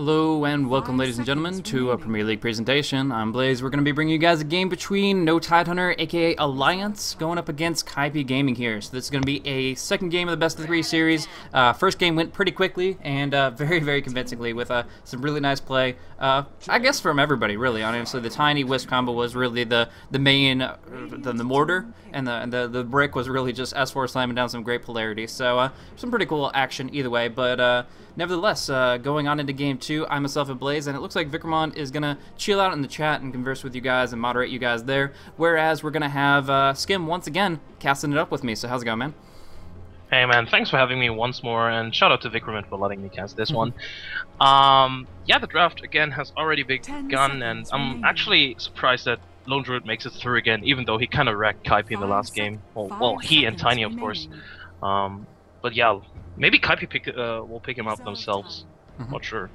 Hello and welcome, ladies and gentlemen, to a Premier League presentation. I'm Blaze. We're going to be bringing you guys a game between No Tidehunter, aka Alliance, going up against Kaipi Gaming here. So this is going to be a second game of the best of three series. First game went pretty quickly and very convincingly with some really nice play. I guess from everybody, really. Honestly, the tiny wisp combo was really the main, the mortar, and the brick was really just S4 slamming down some great polarity. So some pretty cool action either way, but nevertheless, going on into game two, I myself am Blaze, and it looks like Vikramon is going to chill out in the chat and converse with you guys and moderate you guys there, whereas we're going to have Skim once again casting it up with me. So how's it going, man? Hey man, thanks for having me once more, and shout out to Vikramon for letting me cast this one. Yeah, the draft again has already begun, and I'm actually surprised that Lone Druid makes it through again, even though he kind of wrecked Kaipi in the last game. Well, he and Tiny, of course. But yeah, maybe Kaipi will pick him up themselves. Not sure.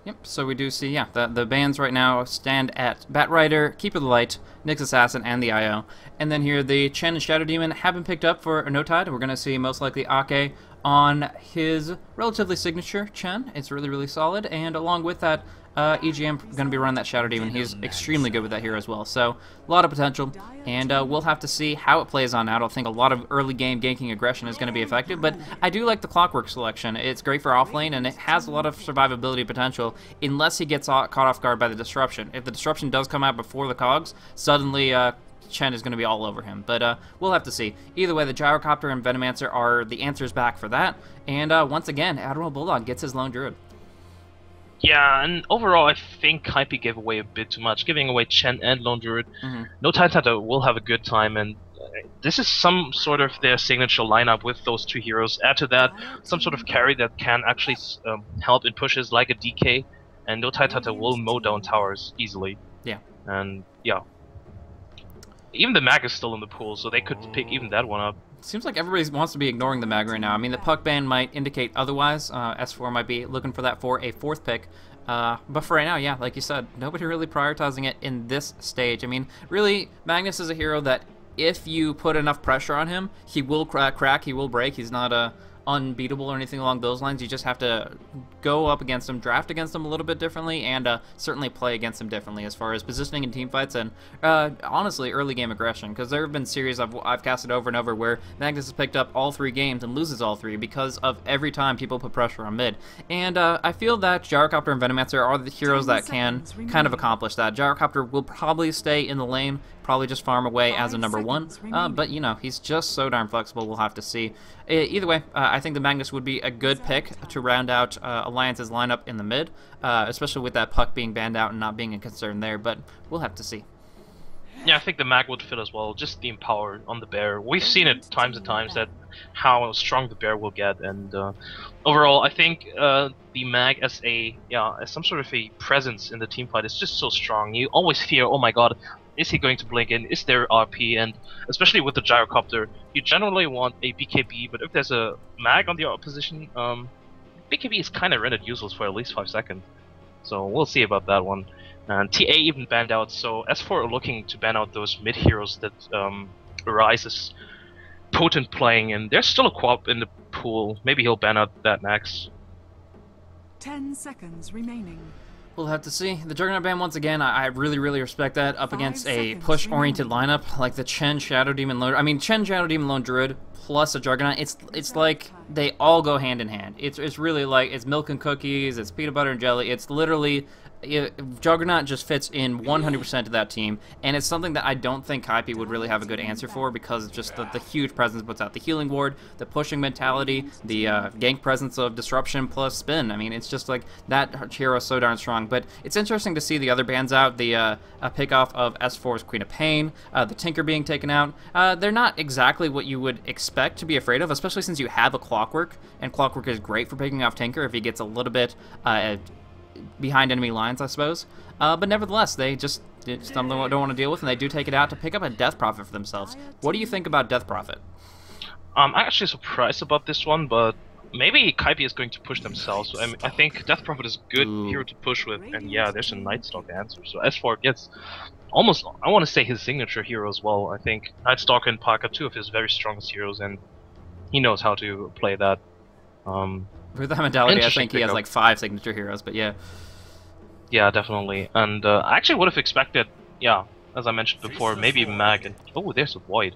Yep, so we do see, yeah, the bans right now stand at Batrider, Keeper of the Light, Nyx Assassin, and the IO. And then here the Chen and Shadow Demon have been picked up for No Tide. We're going to see most likely Ake on his relatively signature Chen. It's really solid, and along with that, EGM going to be running that Shadow Demon. He's extremely good with that hero as well, so a lot of potential, and we'll have to see how it plays on. I don't think a lot of early game ganking aggression is going to be effective, but I do like the Clockwork selection. It's great for offlane, and it has a lot of survivability potential unless he gets caught off guard by the Disruption. If the Disruption does come out before the Cogs, suddenly Chen is going to be all over him, but we'll have to see. Either way, the Gyrocopter and Venomancer are the answers back for that, and once again, Admiral Bulldog gets his Lone Druid. Yeah, and overall, I think Kaipi gave away a bit too much, giving away Chen and Lone Druid. No Tidehunter will have a good time, and this is some sort of their signature lineup with those two heroes. Add to that some sort of carry that can actually help in pushes like a DK, and No Tidehunter will mow down towers easily. Yeah. And yeah. Even the mag is still in the pool, so they could pick even that one up. Seems like everybody wants to be ignoring the mag right now. I mean, the puck ban might indicate otherwise. S4 might be looking for that for a fourth pick. But for right now, yeah, like you said, nobody really prioritizing it in this stage. I mean, really, Magnus is a hero that if you put enough pressure on him, he will crack, he will break. He's not unbeatable or anything along those lines. You just have to go up against him, draft against him a little bit differently, and certainly play against him differently as far as positioning in team fights and honestly early game aggression, because there have been series I've casted over and over where Magnus has picked up all three games and loses all three because of every time people put pressure on mid. And I feel that Gyrocopter and Venomancer are the heroes that can kind of accomplish that. Gyrocopter will probably stay in the lane, probably just farm away as a number one, but you know, he's just so darn flexible. We'll have to see. Either way, I think the Magnus would be a good pick to round out Alliance's lineup in the mid, especially with that puck being banned out and not being a concern there, but we'll have to see. Yeah, I think the mag would fit as well, just the empower on the bear. We've seen it times and times that how strong the bear will get, and overall I think the mag as some sort of a presence in the team fight is just so strong. You always fear, oh my god, is he going to blink in? Is there RP? And especially with the Gyrocopter, you generally want a BKB, but if there's a mag on the opposition, BKB is kind of rendered useless for at least 5 seconds. So we'll see about that one. And TA even banned out, so S4 are looking to ban out those mid heroes that Arise is potent playing, and there's still a co-op in the pool. Maybe he'll ban out that next. 10 seconds remaining. We'll have to see. The Juggernaut ban, once again, I really respect that up against a push-oriented lineup like the Chen, Shadow Demon, Lone... I mean, Chen, Shadow Demon, Lone Druid plus a Juggernaut. It's like they all go hand in hand. It's really like, it's milk and cookies, it's peanut butter and jelly. It's literally... Juggernaut just fits in 100% to that team, and it's something that I don't think Kaipi would really have a good answer for because of just the huge presence it puts out. The healing ward, the pushing mentality, the gank presence of Disruption plus spin. I mean, it's just like that hero is so darn strong. But it's interesting to see the other bans out, the pick-off of S4's Queen of Pain, the Tinker being taken out. They're not exactly what you would expect to be afraid of, especially since you have a Clockwork, and Clockwork is great for picking off Tinker if he gets a little bit behind enemy lines, I suppose. But nevertheless, they just something they don't want to deal with, and they do take it out to pick up a Death Prophet for themselves. What do you think about Death Prophet? I'm actually surprised about this one, but maybe Kaipi is going to push themselves. I think Death Prophet is a good hero to push with, and yeah, there's a Nightstalk answer. So S4 gets almost, I want to say, his signature hero as well. I think Nightstalk and Parker, two of his very strongest heroes, and he knows how to play that. With that mentality, I Interesting think he has pickup. like 5 signature heroes, but yeah. Yeah, definitely. And I actually would have expected, yeah, as I mentioned before, maybe Mag and oh, there's a Void.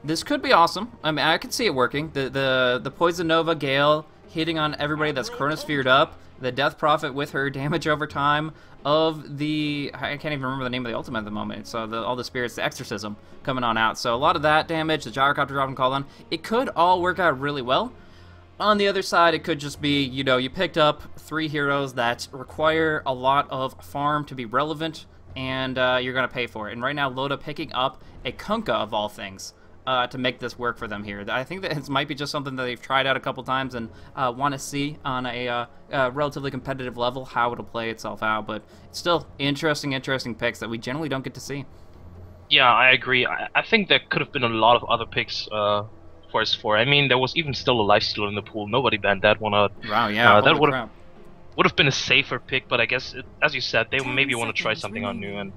This could be awesome. I mean, I could see it working. The Poison Nova Gale hitting on everybody that's Chronosphered up. The Death Prophet with her damage over time of the... I can't even remember the name of the ultimate at the moment. So all the spirits, the Exorcism coming on out. So a lot of that damage, the Gyrocopter dropping call on. It could all work out really well. On the other side, it could just be, you know, you picked up 3 heroes that require a lot of farm to be relevant, and you're going to pay for it. And right now, Loda picking up a Kunkka of all things to make this work for them here. I think that it might be just something that they've tried out a couple times and want to see on a relatively competitive level how it'll play itself out. But still, interesting picks that we generally don't get to see. Yeah, I agree. I think there could have been a lot of other picks for S4. I mean, there was even still a lifesteal in the pool. Nobody banned that one out. Wow, yeah, that would have been a safer pick, but I guess, as you said, they maybe want to try something out new. And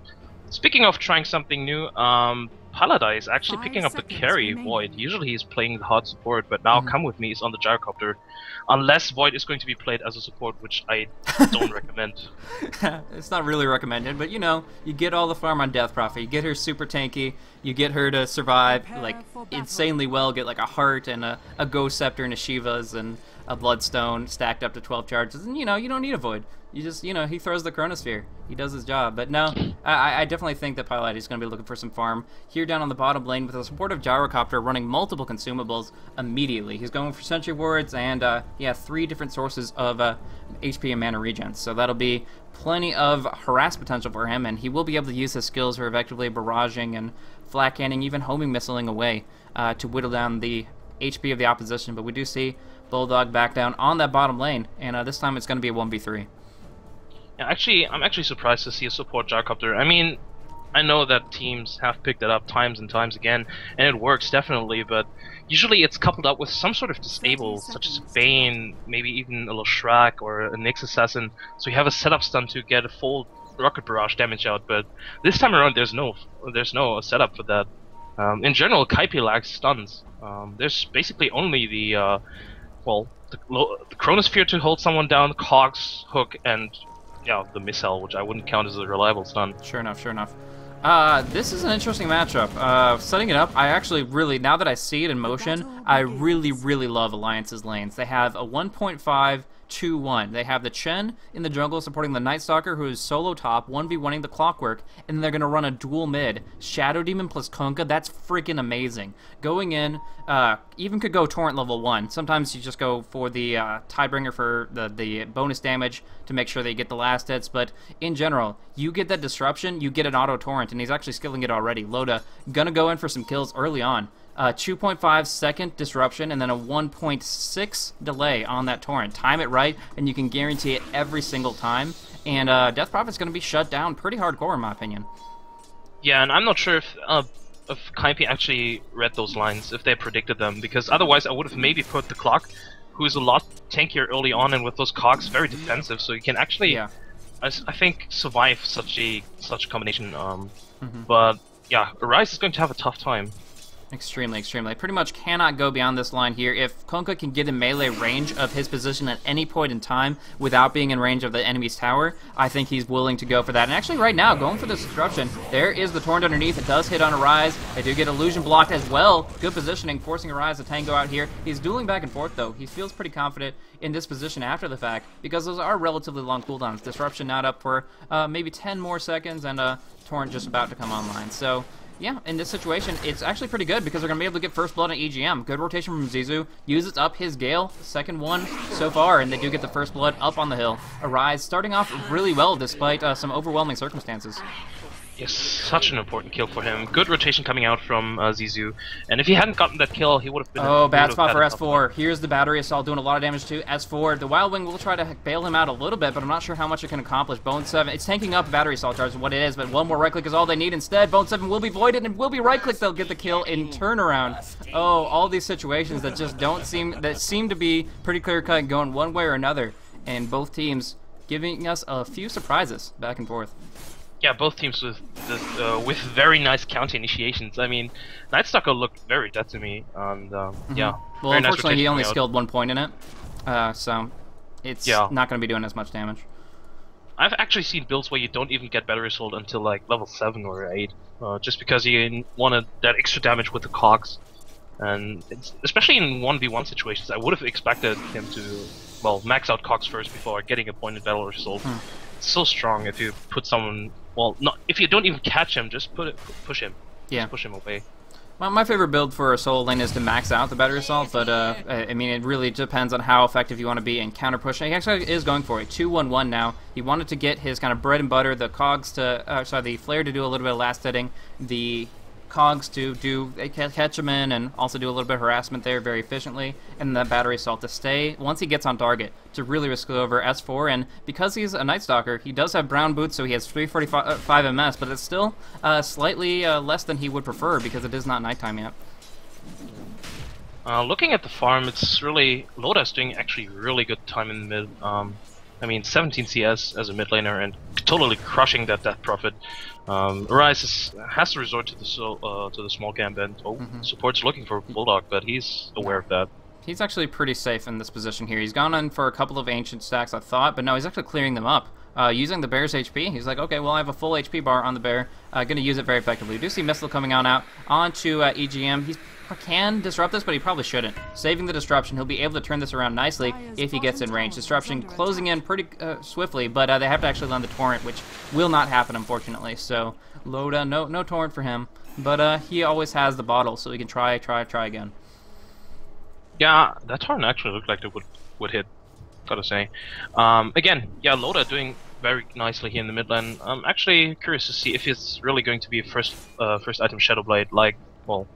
speaking of trying something new, Paladai is actually picking up the carry Void. Usually he's playing the hard support, but now Come With Me is on the Gyrocopter. Unless Void is going to be played as a support, which I don't recommend. It's not really recommended, but you know, you get all the farm on Death Prophet. You get her super tanky. You get her to survive like insanely well. Get like a Heart and a Ghost Scepter and a Shiva's and a Bloodstone stacked up to 12 charges. And you know, you don't need a Void. You just, you know, he throws the Chronosphere. He does his job. But no, I definitely think that Pilot is going to be looking for some farm here down on the bottom lane with a supportive Gyrocopter running multiple consumables immediately. He's going for Sentry Wards and, yeah, 3 different sources of HP and mana regen. So that'll be plenty of harass potential for him, and he will be able to use his skills for effectively barraging and flat canning, even homing missiling away to whittle down the HP of the opposition. But we do see Bulldog back down on that bottom lane, and this time it's going to be a 1v3. Yeah, actually, I'm actually surprised to see a support Gyrocopter. I mean, I know that teams have picked it up times and times again, and it works definitely, but usually it's coupled up with some sort of disable, such as Bane, maybe even a Leshrac or a Nyx Assassin, so you have a setup stun to get a full Rocket Barrage damage out, but this time around there's no setup for that. In general, Kaipi lacks stuns. There's basically only the Chronosphere to hold someone down, Cogs, Hook, and yeah, the Missile, which I wouldn't count as a reliable stun. Sure enough, sure enough. This is an interesting matchup. Setting it up, I actually really, now that I see it in motion, I really love Alliance's lanes. They have a 1.5-2-1. They have the Chen in the jungle supporting the Night Stalker, who is solo top, 1v1ing the Clockwork, and then they're going to run a dual mid. Shadow Demon plus Kunkka, that's freaking amazing. Going in, even could go Torrent level 1. Sometimes you just go for the Tidebringer for the bonus damage to make sure that you get the last hits, but in general, you get that disruption, you get an auto Torrent, and he's actually skilling it already. Loda gonna go in for some kills early on. 2.5 second disruption and then a 1.6 delay on that Torrent. Time it right, and you can guarantee it every single time. And Death Prophet's going to be shut down pretty hardcore, in my opinion. Yeah, and I'm not sure if Kaipi actually read those lines, if they predicted them, because otherwise I would have maybe put the Clock, who is a lot tankier early on, and with those cogs very defensive, so you can actually, I think, survive such a combination. But yeah, Arise is going to have a tough time. Extremely. Pretty much cannot go beyond this line here. If Kunkka can get in melee range of his position at any point in time without being in range of the enemy's tower, I think he's willing to go for that. And actually right now, going for the disruption, there is the Torrent underneath. It does hit on Arise. They do get illusion blocked as well. Good positioning, forcing Arise to tango out here. He's dueling back and forth though. He feels pretty confident in this position after the fact because those are relatively long cooldowns. Disruption not up for maybe 10 more seconds, and Torrent just about to come online. So yeah, in this situation, it's actually pretty good because they're going to be able to get first blood on EGM. Good rotation from Zizu. Uses up his Gale, second one so far, and they do get the first blood up on the hill. Arise starting off really well despite some overwhelming circumstances. Yes, such an important kill for him. Good rotation coming out from Zizu, and if he hadn't gotten that kill, he would have been... Oh, bad spot for S4. Here's the Battery Assault doing a lot of damage to S4. The Wild Wing will try to bail him out a little bit, but I'm not sure how much it can accomplish. Bone 7, it's tanking up Battery Assault charge, what it is, but one more right click is all they need instead. Bone 7 will be voided and will be right click. They'll get the kill in turnaround. Oh, all these situations that just seem to be pretty clear cut going one way or another, and both teams giving us a few surprises back and forth. Yeah, both teams with very nice counter initiations. I mean, Night Stalker looked very dead to me, and yeah. Well, very nice unfortunately, he rotation only coming out. skilled 1 point in it, so it's Yeah. not going to be doing as much damage. I've actually seen builds where you don't even get better result until like level 7 or 8, just because you wanted that extra damage with the cogs. And especially in 1v1 situations, I would have expected him to, well, max out cogs first before getting a point in battle result. It's so strong if you put someone, well, not if you don't even catch him, just push him. Yeah. Just push him away. My favorite build for a solo lane is to max out the battery assault, but I mean, it really depends on how effective you want to be in counter pushing. He actually is going for it. 2-1-1 now. He wanted to get his kind of bread and butter, the cogs to, the flare to do a little bit of last hitting, the cogs to catch him in and also do a little bit of harassment there very efficiently, and the battery assault to stay once he gets on target to really risk it over S4. And because he's a Night Stalker, he does have brown boots, so he has 345 MS, but it's still slightly less than he would prefer because it is not nighttime yet. Looking at the farm, it's really Loda's doing actually really good time in the mid. I mean, 17 CS as a mid laner and totally crushing that death profit. Arise has to resort to the small camp, and support's looking for Bulldog, but he's aware of that. He's actually pretty safe in this position here. He's gone in for a couple of ancient stacks, I thought, but no, he's actually clearing them up. Using the bear's HP, he's like, okay, well, I have a full HP bar on the bear. Going to use it very effectively. We do see Missile coming on out onto EGM. He can disrupt this, but he probably shouldn't. Saving the disruption, he'll be able to turn this around nicely if he gets in range. Disruption closing in pretty swiftly, but they have to actually land the torrent, which will not happen, unfortunately. So Loda, no torrent for him, but he always has the bottle, so he can try again. Yeah, that torrent actually looked like it would hit. Gotta say. Again, yeah, Loda doing very nicely here in the mid lane. I'm actually curious to see if it's really going to be a first item Shadowblade, like, well,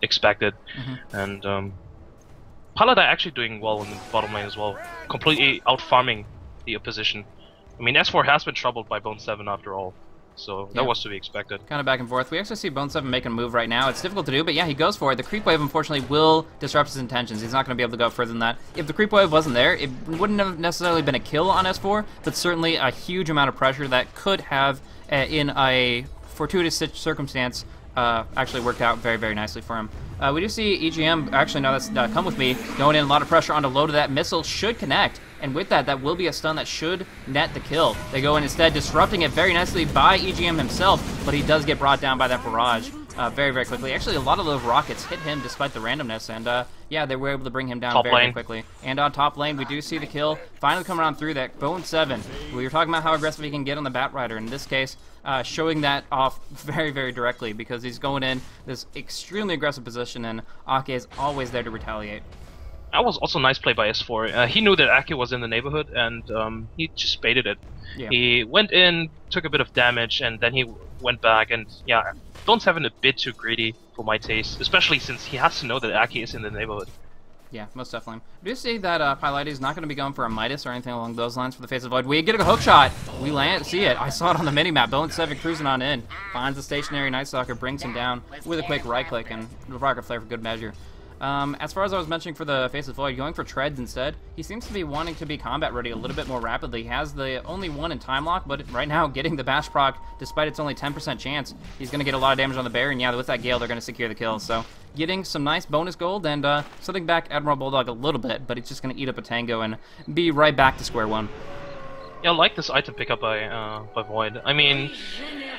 expected. And Palada actually doing well in the bottom lane as well, completely out farming the opposition. I mean, S4 has been troubled by Bone 7 after all, so that was to be expected. Kind of back and forth. We actually see Bone 7 making a move right now. It's difficult to do, but yeah, he goes for it. The creep wave, unfortunately, will disrupt his intentions. He's not going to be able to go further than that. If the creep wave wasn't there, it wouldn't have necessarily been a kill on S4, but certainly a huge amount of pressure that could have, in a fortuitous circumstance, actually worked out very, very nicely for him. We do see EGM, actually, no, that's Come With Me, going in a lot of pressure onto Loda. That missile should connect, and with that, that will be a stun that should net the kill. They go in instead, disrupting it very nicely by EGM himself, but he does get brought down by that barrage very, very quickly. Actually, a lot of those rockets hit him despite the randomness, and yeah, they were able to bring him down very quickly. And on top lane, we do see the kill finally coming on through that. Bone 7, we were talking about how aggressive he can get on the Bat Rider. In this case, showing that off very, very directly because he's going in this extremely aggressive position, and Ake is always there to retaliate. That was also nice play by S4. He knew that Ake was in the neighborhood, and he just baited it. Yeah. He went in, took a bit of damage, and then he went back, and yeah, Bone 7 a bit too greedy for my taste, especially since he has to know that Ake is in the neighborhood. Yeah, most definitely. We do see that Pilates is not going to be going for a Midas or anything along those lines for the Face of Void. We get a hook shot. We see it. I saw it on the minimap. Bone 7 cruising on in. Finds the stationary Night Stalker, brings him down with a quick right click and Rocket Flare for good measure. As far as I was mentioning for the Face of Void, going for treads instead, he seems to be wanting to be combat ready a little bit more rapidly. He has the only one in time lock, but right now getting the bash proc, despite its only 10% chance, he's going to get a lot of damage on the bear, and yeah, with that Gale, they're going to secure the kill. So getting some nice bonus gold and setting back Admiral Bulldog a little bit, but he's just going to eat up a tango and be right back to square one. Yeah, I like this item pickup by Void. I mean,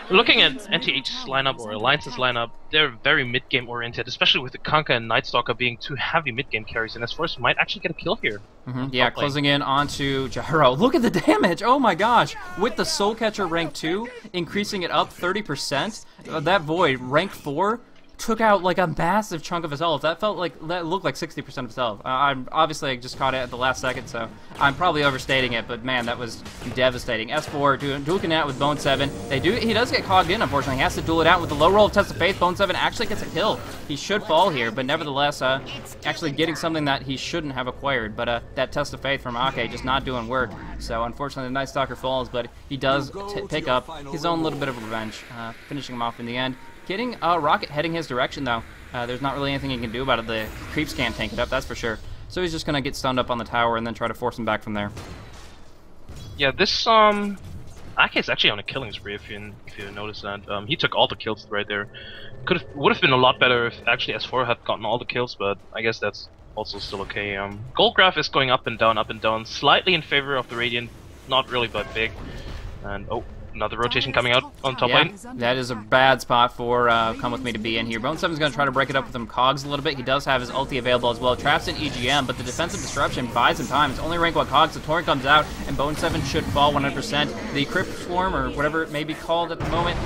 looking at NTH's lineup or Alliance's lineup, they're very mid-game oriented, especially with the Kanka and Night Stalker being two heavy mid-game carries, and S4 might actually get a kill here. Yeah, closing in onto Gyro. Look at the damage! Oh my gosh! With the Soul Catcher rank 2, increasing it up 30%, that Void, rank 4, took out like a massive chunk of his health. That looked like 60% of his health. I just caught it at the last second, so I'm probably overstating it, but man, that was devastating. S4 duking it out with Bone 7. He does get cogged in, unfortunately. He has to duel it out with the low roll of Test of Faith. Bone 7 actually gets a kill. He should fall here, but nevertheless, actually getting something that he shouldn't have acquired. But that Test of Faith from Ake just not doing work. So unfortunately, the Night Stalker falls, but he does pick up his own little bit of revenge, finishing him off in the end. Getting a rocket heading his direction, though. There's not really anything he can do about it. The creeps can't tank it up, that's for sure. So he's just going to get stunned up on the tower and then try to force him back from there. Yeah, this, Ake is actually on a killing spree if you notice that. He took all the kills right there. Would have been a lot better if actually S4 had gotten all the kills, but I guess that's also still okay. Gold graph is going up and down, slightly in favor of the Radiant, not really but big. And oh, another rotation coming out on top lane. That is a bad spot for Come With Me to be in here. Bone7's going to try to break it up with some cogs a little bit. He does have his ulti available as well. Traps in EGM, but the defensive disruption buys him time. It's only rank 1 cogs. The torrent comes out, and Bone7 should fall 100%. The Crypt Swarm, or whatever it may be called at the moment,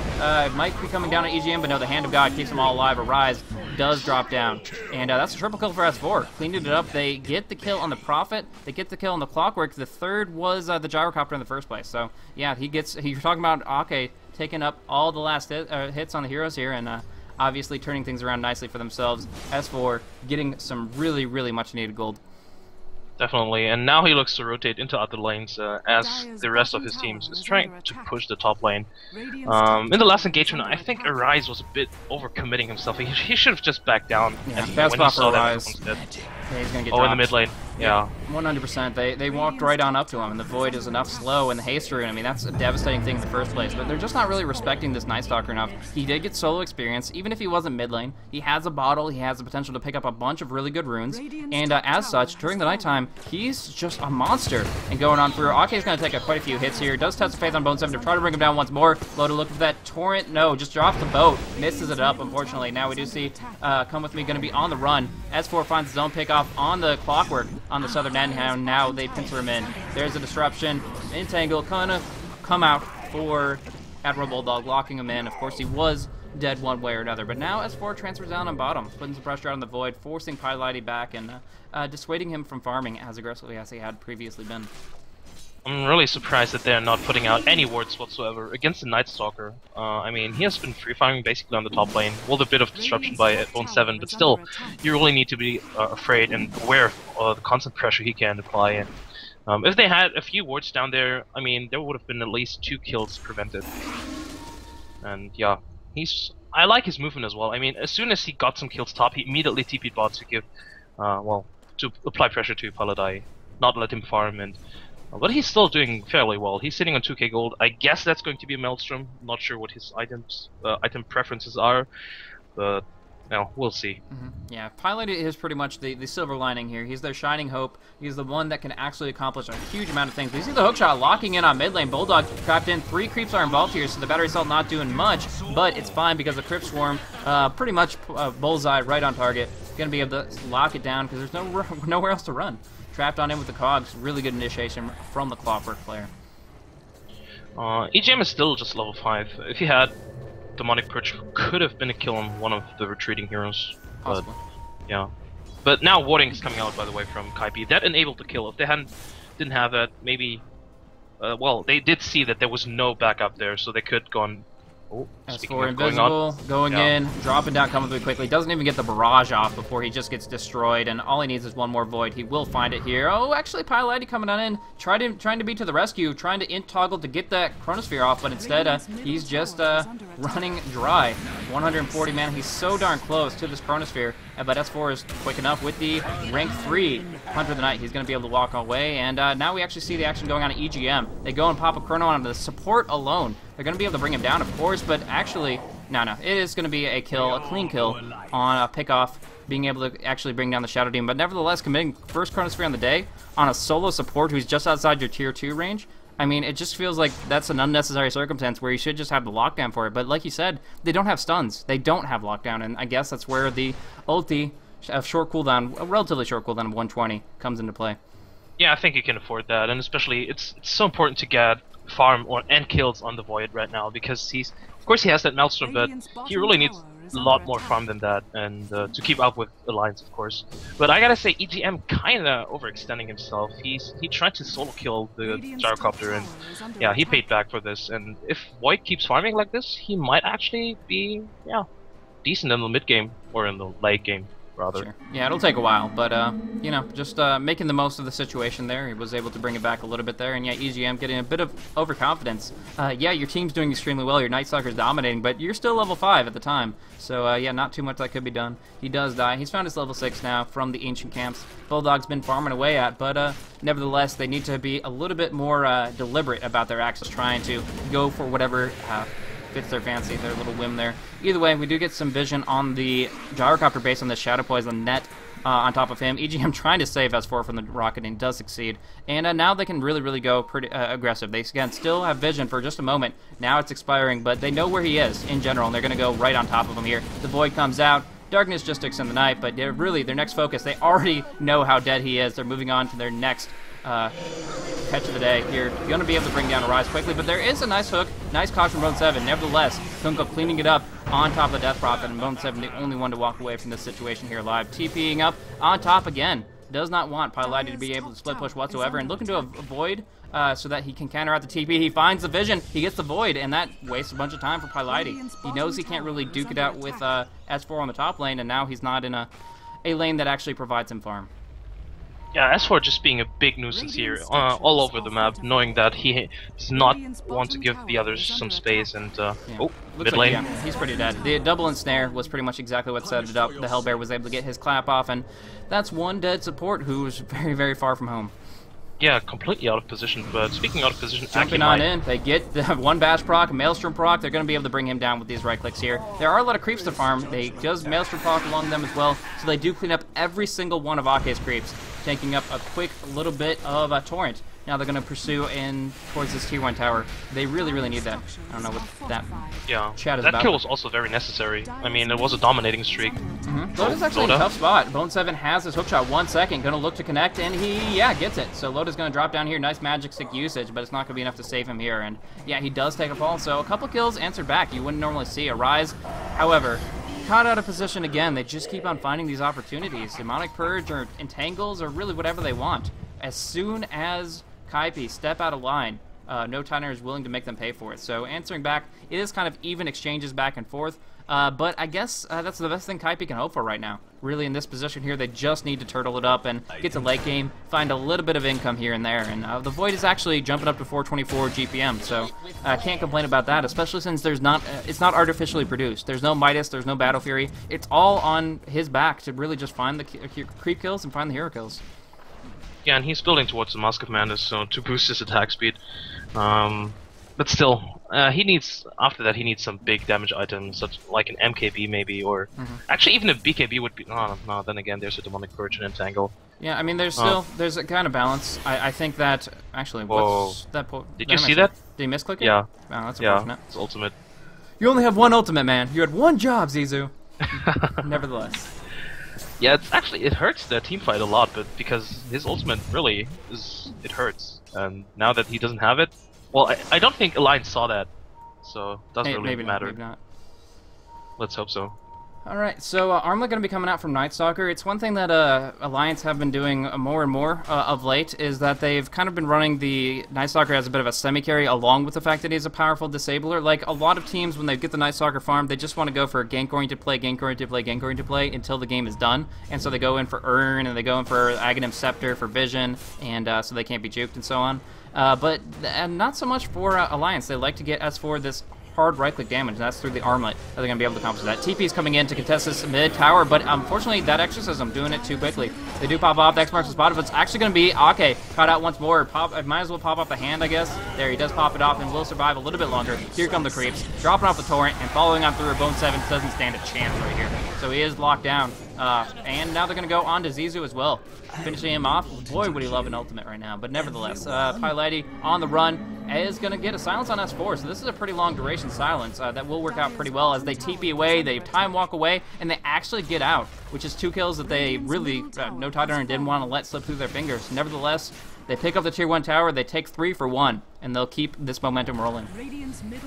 might be coming down on EGM, but no, the Hand of God keeps them all alive. Arise does drop down. And that's a triple kill for S4. Cleaned it up. They get the kill on the Prophet. They get the kill on the Clockwork. The third was the Gyrocopter in the first place. So, yeah, you're talking about Ake taking up all the last hits on the heroes here, and obviously turning things around nicely for themselves. S4 getting some really, really much needed gold. Definitely, and now he looks to rotate into other lanes as the rest of his teams is trying to push the top lane. In the last engagement, I think Arise was a bit overcommitting himself. He should have just backed down. Yeah, bad spot for Arise. Yeah, he's gonna get dropped. In the mid lane. Yeah. 100%. They walked right on up to him, and the Void is enough slow, and the Haste Rune, I mean, that's a devastating thing in the first place, but they're just not really respecting this Night Stalker enough. He did get solo experience, even if he wasn't mid lane. He has a bottle, he has the potential to pick up a bunch of really good runes, and as such, during the nighttime, he's just a monster. And going on through, Ake's going to take quite a few hits here. Does test of faith on Bone7 to try to bring him down once more. Loda looking for that torrent. No, just drops the boat. Misses it up, unfortunately. Now we do see Come With Me going to be on the run. S4 finds his own pick off on the Clockwork on the southern end. Now they pincer him in. There's a disruption. Entangle gonna come out for Admiral Bulldog, locking him in. Of course, he was dead one way or another, but now S4 transfers down on bottom, putting some pressure on the Void, forcing Pielighty back and dissuading him from farming as aggressively as he had previously been. I'm really surprised that they're not putting out any wards whatsoever against the Night Stalker. I mean, he has been free farming basically on the top lane, with a bit of disruption by Bone7, but still, you really need to be afraid and aware of the constant pressure he can apply. And if they had a few wards down there, I mean, there would have been at least 2 kills prevented. And yeah, I like his movement as well. I mean, as soon as he got some kills top, he immediately TP'd bot to give, to apply pressure to Pielighty, not let him farm, and but he's still doing fairly well. He's sitting on 2k gold. I guess that's going to be a Maelstrom. Not sure what his item preferences are, but no, we'll see. Yeah, Pielighty is pretty much the silver lining here. He's their shining hope. He's the one that can actually accomplish a huge amount of things. But you see the hookshot locking in on mid lane. Bulldog trapped in. 3 creeps are involved here, so the battery cell not doing much, but it's fine because the Crypt Swarm pretty much bullseye right on target. Gonna be able to lock it down because there's nowhere else to run. Trapped on him with the cogs. Really good initiation from the Clockwork player. EGM is still just level 5. If he had Demonic Purge, could have been a kill on one of the retreating heroes. Possibly. But, yeah. But now warding is coming out, by the way, from Kaipi. That enabled the kill. If they didn't have that, maybe... well, they did see that there was no backup there, so they could go on... Oh, S4 invisible, going in, dropping down, coming through quickly. Doesn't even get the barrage off before he just gets destroyed, and all he needs is one more Void. He will find it here. Oh, actually, Pielighty coming on in, trying to be to the rescue, trying to toggle to get that Chronosphere off, but instead he's just running dry. 140 man. He's so darn close to this Chronosphere, but S4 is quick enough with the rank 3 Hunter of the Night. He's going to be able to walk away, and now we actually see the action going on at EGM. They go and pop a Chrono on the support alone. They're going to be able to bring him down, of course, but actually, no. It is going to be a kill, a clean kill on a pick-off, being able to actually bring down the Shadow Demon, but nevertheless, committing first Chronosphere on the day on a solo support who's just outside your tier 2 range. I mean, it just feels like that's an unnecessary circumstance where you should just have the lockdown for it, but like you said, they don't have stuns. They don't have lockdown, and I guess that's where the ulti of short cooldown, a relatively short cooldown of 120, comes into play. Yeah, I think you can afford that, and especially, it's so important to get farm and kills on the Void right now, because of course he has that Maelstrom, but he really needs a lot more farm than that, and to keep up with Alliance, of course. But I gotta say, EGM kinda overextending himself. He tried to solo kill the Gyrocopter, and yeah, he paid back for this. And if Void keeps farming like this, he might actually be decent in the mid game or in the late game. rather. Sure. Yeah, it'll take a while, but you know, just making the most of the situation there. He was able to bring it back a little bit there, and yeah, EGM getting a bit of overconfidence. Yeah, your team's doing extremely well. Your Night Stalker's dominating, but you're still level 5 at the time, so yeah, not too much that could be done. He does die. He's found his level 6 now from the ancient camps. Bulldog's been farming away at, but nevertheless, they need to be a little bit more deliberate about their actions, trying to go for whatever fits their fancy, their little whim there. Either way, we do get some vision on the gyrocopter base on the Shadow Poison net on top of him. EGM trying to save S4 from the rocket and does succeed. And now they can really go pretty aggressive. They, again, still have vision for just a moment. Now it's expiring, but they know where he is in general, and they're going to go right on top of him here. The Void comes out. Darkness just sticks in the night, but they're really, their next focus, they already know how dead he is. They're moving on to their next catch of the day here. Going to be able to bring down a Rise quickly, but there is a nice hook. Nice catch from Bone 7. Nevertheless, Kunko cleaning it up on top of the Death Prophet, and Bone 7 the only one to walk away from this situation here live. TPing up on top again. Does not want Pilaite to be able to split push whatsoever, and looking to avoid so that he can counter out the TP. He finds the vision, he gets the Void, and that wastes a bunch of time for Pilaite. He knows he can't really duke it out with S4 on the top lane, and now he's not in a lane that actually provides him farm. Yeah, as for just being a big nuisance here, all over the map, knowing that he does not want to give the others some space, and Yeah. oh, Looks mid like, lane. yeah, he's pretty dead. The double ensnare was pretty much exactly what set it up. The Hellbear was able to get his clap off, and that's one dead support who's very far from home. Yeah, completely out of position, but speaking out of position, Jumping on in, they get the one bash proc, Maelstrom proc. They're going to be able to bring him down with these right clicks here. There are a lot of creeps to farm. They just Maelstrom proc along them as well, so they do clean up every single one of Ake's creeps, taking up a quick little bit of a torrent. Now they're going to pursue in towards this tier 1 tower. They really need that. I don't know what that chat is that about. kill was also very necessary. I mean, it was a dominating streak. Loda's actually in a tough spot. Bone 7 has his hookshot 1 second, gonna look to connect, and he, gets it. So Loda's gonna drop down here, nice magic stick usage, but it's not gonna be enough to save him here. And yeah, he does take a fall, so a couple kills answered back. You wouldn't normally see a Rise. However, caught out of position again. They just keep on finding these opportunities. Demonic Purge or Entangles or really whatever they want. As soon as Kaipi step out of line, no Tiner is willing to make them pay for it. So answering back, it is kind of even exchanges back and forth. But I guess that's the best thing Kaipi can hope for right now. Really, in this position here, they just need to turtle it up and get to late game, find a little bit of income here and there. And the Void is actually jumping up to 424 GPM, so I can't complain about that, especially since there's not it's not artificially produced. There's no Midas, there's no Battle Fury. It's all on his back to really just find the creep kills and find the hero kills. Yeah, and he's building towards the Mask of Madness, so to boost his attack speed. But still, he needs, after that, he needs some big damage items, such like an MKB maybe, or actually even a BKB would be. No, then again, there's a Demonic Purge and Entangle. Yeah, I mean, there's still there's a kind of balance. I think that actually, what's that? Did you see that? Did he misclick it? Yeah. Oh, that's unfortunate. It's ultimate. You only have one ultimate, man. You had one job, Zizu. Nevertheless. Yeah, it hurts the team fight a lot, but because his ultimate really it hurts, and now that he doesn't have it, well, I don't think Alliance saw that, so it doesn't really matter. Maybe not. Let's hope so. Alright, so Armlet going to be coming out from Night Stalker. It's one thing that Alliance have been doing more and more of late, is that they've kind of been running the Night Stalker as a bit of a semi-carry, along with the fact that he's a powerful disabler. Like, a lot of teams, when they get the Night Stalker farm, they just want to go for gank-oriented play, gank-oriented play, gank-oriented play, until the game is done. And so they go in for Urn, and they go in for Aghanim Scepter, for Vision, and so they can't be juked and so on. But not so much for Alliance. They like to get S4 this hard right-click damage, and that's through the armlet that they're going to be able to accomplish that. TP's coming in to contest this mid-tower, but unfortunately, that Exorcism doing it too quickly. They do pop off, the X marks the spot, but it's actually going to be Ake caught out once more. Might as well pop off the hand, I guess. There, he does pop it off and will survive a little bit longer. Here come the creeps, dropping off the torrent, and following on through. Bone 7 doesn't stand a chance right here. So he is locked down. And now they're going to go on to Zizu as well. Finishing him off. Boy, would he love an ultimate right now. But nevertheless, Pilaite on the run is going to get a silence on S4. So this is a pretty long duration silence that will work out pretty well as they TP away, they time walk away, and they actually get out, which is 2 kills that they really, no Tide didn't want to let slip through their fingers. Nevertheless, they pick up the tier 1 tower, they take 3 for 1, and they'll keep this momentum rolling.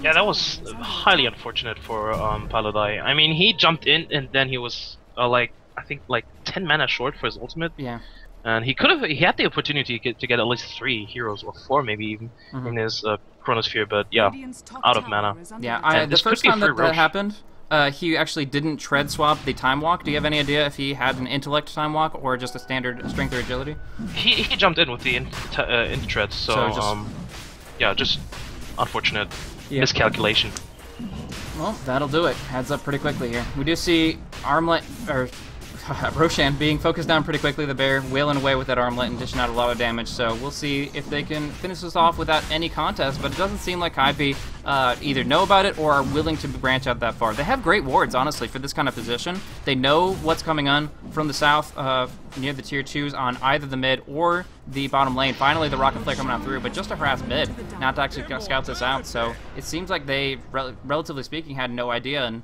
Yeah, that was highly unfortunate for Pilaite. I mean, he jumped in, and then he was, I think, 10 mana short for his ultimate. Yeah. And he had the opportunity to get at least 3 heroes, or 4 maybe even, in his Chronosphere, but yeah, out of mana. Yeah, the first time that happened, he actually didn't tread swap the time walk. Do you have any idea if he had an intellect time walk or just a standard strength or agility? He jumped in with the tread, so yeah, just unfortunate miscalculation. Well, that'll do it. Heads up pretty quickly here. We do see Armlet, or Roshan being focused down pretty quickly. The bear wailing away with that armlet and dishing out a lot of damage. So we'll see if they can finish this off without any contest. But it doesn't seem like Kaipi either know about it or are willing to branch out that far. They have great wards, honestly, for this kind of position. They know what's coming on from the south near the tier 2s on either the mid or the bottom lane. Finally, the rocket flare coming out through, but just to harass mid, not to actually scout this out. So it seems like they, relatively speaking, had no idea, and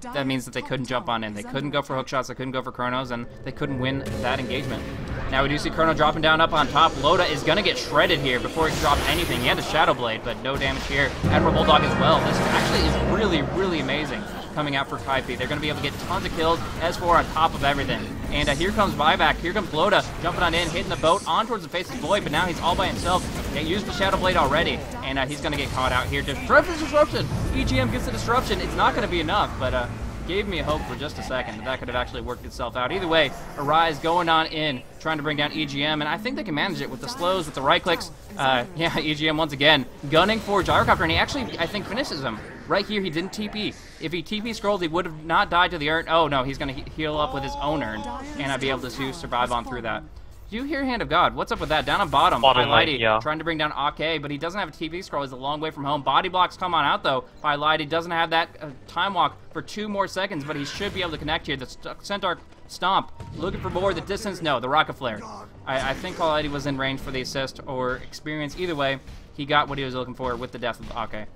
that means that they couldn't jump on in. They couldn't go for hook shots, they couldn't go for Chronos, and they couldn't win that engagement. Now we do see Chrono dropping down up on top. Loda is going to get shredded here before he can drop anything. He had the Shadow Blade, but no damage here. Admiral Bulldog as well. This actually is really, really amazing coming out for Kaipi. They're going to be able to get tons of kills, S4 on top of everything. And here comes Buyback. Here comes Loda jumping on in, hitting the boat on towards the face of Void, but now he's all by himself. They used the Shadow Blade already, and he's going to get caught out here. Disruption! EGM gets the disruption. It's not going to be enough, but gave me a hope for just a second that could have actually worked itself out. Either way, Arise going on in, trying to bring down EGM, and I think they can manage it with the slows, with the right clicks. Yeah, EGM once again gunning for Gyrocopter, and he actually, I think, finishes him. Right here, he didn't TP. If he TP scrolled, he would have not died to the urn. Oh no, he's going to heal up with his own urn, and I'd be able to survive on through that. Do you hear Hand of God? What's up with that? Down on bottom, Lighty trying to bring down Ake, but he doesn't have a TP scroll. He's a long way from home. Body blocks come on out, though. Lighty doesn't have that time walk for 2 more seconds, but he should be able to connect here. The Centaur Stomp, looking for more. The distance, no. The Rocket Flare. I think Lighty was in range for the assist or experience. Either way, he got what he was looking for with the death of Ake.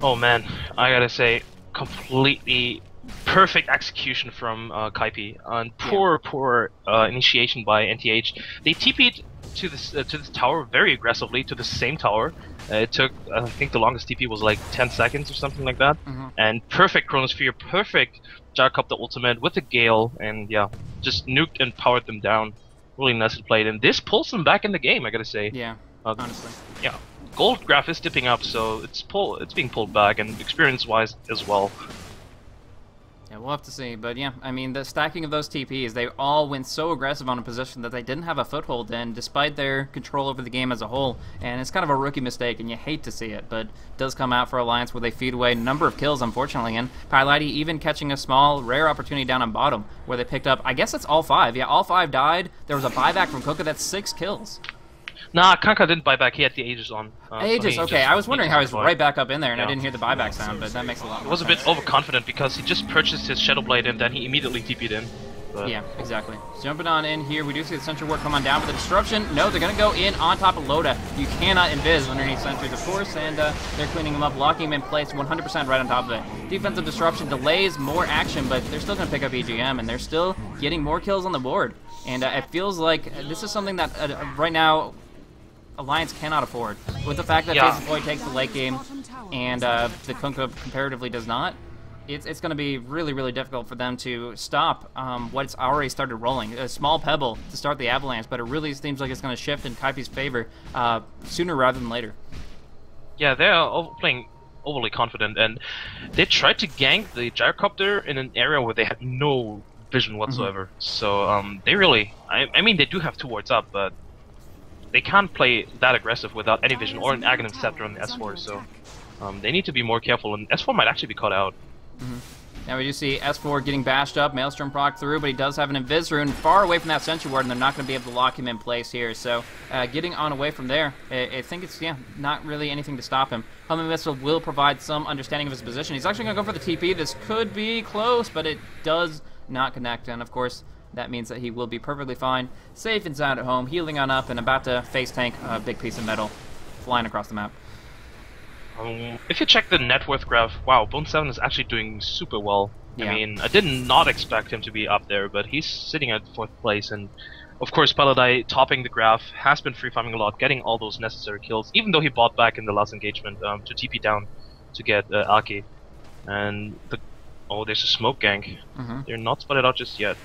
Oh man, I gotta say, completely perfect execution from Kaipi, and poor initiation by NTH. They TP'd to this tower very aggressively, to the same tower. It took, I think the longest TP was like 10 seconds or something like that. And perfect Chronosphere, perfect Gyrocopter ultimate with the Gale, and yeah, just nuked and powered them down. Really nicely played, and this pulls them back in the game, I gotta say. Yeah, honestly. Yeah. Gold graph is dipping up, so it's being pulled back, and experience-wise as well. Yeah, we'll have to see, but yeah, I mean, the stacking of those TPs, they all went so aggressive on a position that they didn't have a foothold in, despite their control over the game as a whole, and it's kind of a rookie mistake, and you hate to see it, but it does come out for Alliance where they feed away a number of kills, unfortunately, and Lighty even catching a small, rare opportunity down on bottom, where they picked up, I guess it's all 5, yeah, all 5 died, there was a buyback from Kuka, that's 6 kills. Nah, Kanka didn't buy back. He had the Aegis on. Aegis, so okay. I was wondering how he's right back up in there, and I didn't hear the buyback sound, but that makes a lot more sense. He was a bit overconfident because he just purchased his Shadow Blade and then he immediately TP'd in. But yeah, exactly. Jumping on in here, we do see the Sentry Ward come on down, but the Disruption, no, they're going to go in on top of Loda. You cannot invis underneath Sentries, of course, and they're cleaning him up, locking him in place 100% right on top of it. Defensive Disruption delays more action, but they're still going to pick up EGM, and they're still getting more kills on the board. And it feels like this is something that right now Alliance cannot afford. With the fact that Jason Boyd takes the late game and the Kunkka comparatively does not, it's going to be really, really difficult for them to stop what's already started rolling. A small pebble to start the Avalanche, but it really seems like it's going to shift in Kaipi's favor sooner rather than later. Yeah, they're playing overly confident, and they tried to gank the Gyrocopter in an area where they had no vision whatsoever. So they really, I mean, they do have 2 wards up, but they can't play that aggressive without any vision or an Aghanim Scepter on the S4, so they need to be more careful, and S4 might actually be caught out. Now we do see S4 getting bashed up, Maelstrom proc through, but he does have an Invis Rune far away from that Sentry Ward, and they're not going to be able to lock him in place here, so getting on away from there, I think it's, not really anything to stop him. Homing Missile will provide some understanding of his position. He's actually going to go for the TP. This could be close, but it does not connect, and of course, that means that he will be perfectly fine, safe and sound at home, healing on up, and about to face tank a big piece of metal flying across the map. If you check the net worth graph, wow, Bone 7 is actually doing super well. Yeah. I mean, I did not expect him to be up there, but he's sitting at 4th place, and of course Paladai topping the graph, has been free farming a lot, getting all those necessary kills, even though he bought back in the last engagement to TP down to get Aki. And oh, there's a smoke gank. They're not spotted out just yet.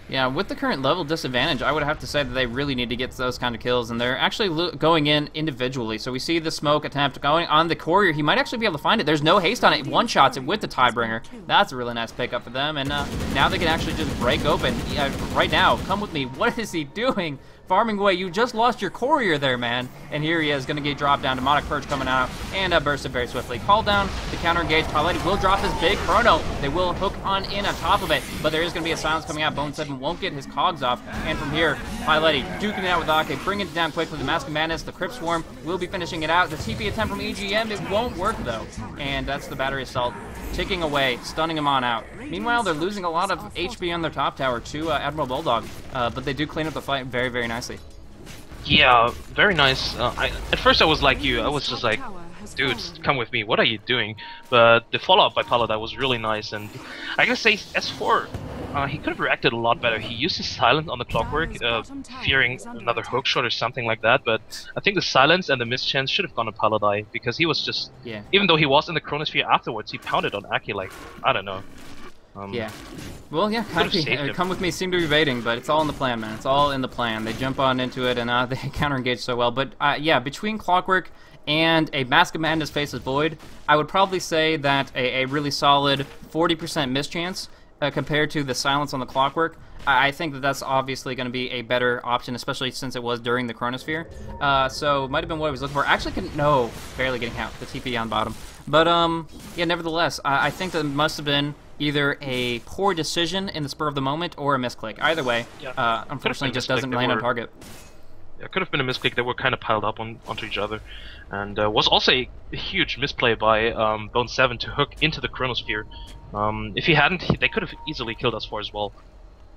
Yeah, with the current level disadvantage, I would have to say that they really need to get those kind of kills, and they're actually going in individually. So we see the smoke attempt going on the courier. He might actually be able to find it. There's no haste on it. One-shots it with the Tidebringer. That's a really nice pickup for them, and now they can actually just break open. Right now, come with me. What is he doing? Farming away. You just lost your courier there, man. And here he is, going to get dropped down. Demonic Purge coming out and bursted very swiftly. Call down the counter engage. Piloty will drop his big chrono. They will hook on top of it, but there is going to be a silence coming out. Bone 7 won't get his cogs off. And from here, Piloty duking it out with Ake, bringing it down quickly. The Mask of Madness, the Crypt Swarm will be finishing it out. The TP attempt from EGM, it won't work though. And that's the battery assault ticking away, stunning him on out. Meanwhile, they're losing a lot of HP on their top tower to Admiral Bulldog, but they do clean up the fight very, very nicely. Yeah, very nice. At first I was like you, I was just like, dudes, come with me, what are you doing? But the follow-up by Paladin was really nice, and I gotta say, S4, he could have reacted a lot better. He used his silence on the clockwork, fearing another hook shot or something like that, but I think the silence and the mischance should have gone to Paladin, because he was just, even though he was in the chronosphere afterwards, he pounded on Aki like, I don't know. Yeah. Well, yeah, Kaipi, come with me seem to be baiting, but it's all in the plan, man. It's all in the plan. They jump on into it, and they counter-engage so well. But, yeah, between Clockwork and a Mask of Madness Faceless Void, I would probably say that a really solid 40% mischance compared to the silence on the Clockwork. I think that that's obviously going to be a better option, especially since it was during the Chronosphere. So, it might have been what I was looking for. Actually, no, barely getting out. The TP on bottom. But, yeah, nevertheless, I think that must have been either a poor decision in the spur of the moment or a misclick. Either way, unfortunately, just doesn't land on target. Yeah, it could have been a misclick. They were kind of piled up onto each other, and was also a huge misplay by Bone 7 to hook into the Chronosphere. If he hadn't, they could have easily killed us for as well.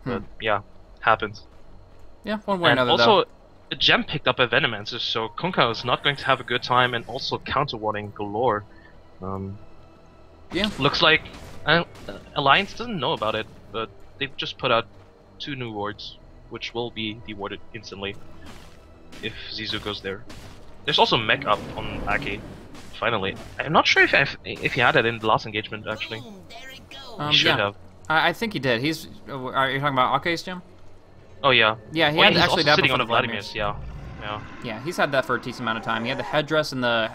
But yeah, happens. Yeah, one way or and another. Also, a gem picked up by Venomancer, so Kunkka is not going to have a good time, and also counter-warding galore. Yeah, looks like Alliance doesn't know about it, but they've just put out 2 new wards, which will be dewarded instantly if Zizou goes there. There's also mech up on Aki, finally. I'm not sure if he had it in the last engagement, actually. He should have. I think he did. Are you talking about Ake's gem? Oh yeah. Yeah, he had he's actually also that sitting before on Vladimir's, yeah. Yeah, he's had that for a decent amount of time. He had the headdress and the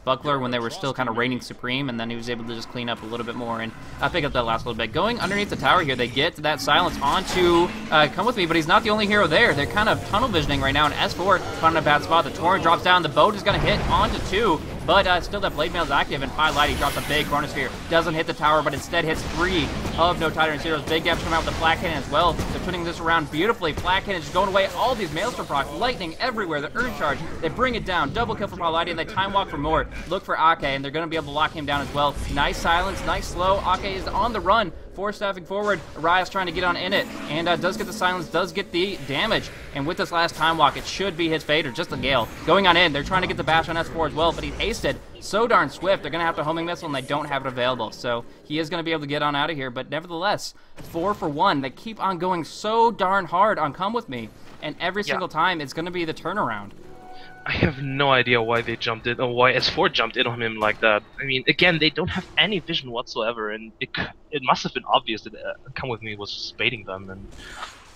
buckler when they were still kind of reigning supreme, and then he was able to just clean up a little bit more and pick up that last little bit. Going underneath the tower here, they get that silence onto Come With Me, but he's not the only hero there. They're kind of tunnel visioning right now, and S4 found a bad spot. The Torrent drops down, the boat is going to hit onto 2, but still that Blade Mail is active, and Piloty drops a big Chronosphere. Doesn't hit the tower, but instead hits 3 of No Tyrant Zero's. Big Gaps come out with the Flak Cannon as well. They're putting this around beautifully. Flak Cannon is going away all these Maelstrom procs, lightning everywhere, the Urge Charge. They bring it down, double kill for Piloty, and they time walk for more. Look for Ake, and they're going to be able to lock him down as well. Nice silence, nice slow. Ake is on the run. 4 staffing forward. Arias trying to get on in it, and does get the silence, does get the damage. And with this last time walk, it should be his fate or just a gale. Going on in, they're trying to get the bash on S4 as well, but he's hasted so darn swift. They're going to have to homing missile, and they don't have it available. So he is going to be able to get on out of here, but nevertheless, 4 for 1. They keep on going so darn hard on Come With Me, and every single time it's going to be the turnaround. I have no idea why they jumped in, or why S4 jumped in on him like that. I mean, again, they don't have any vision whatsoever, and it must have been obvious that Come With Me was baiting them. And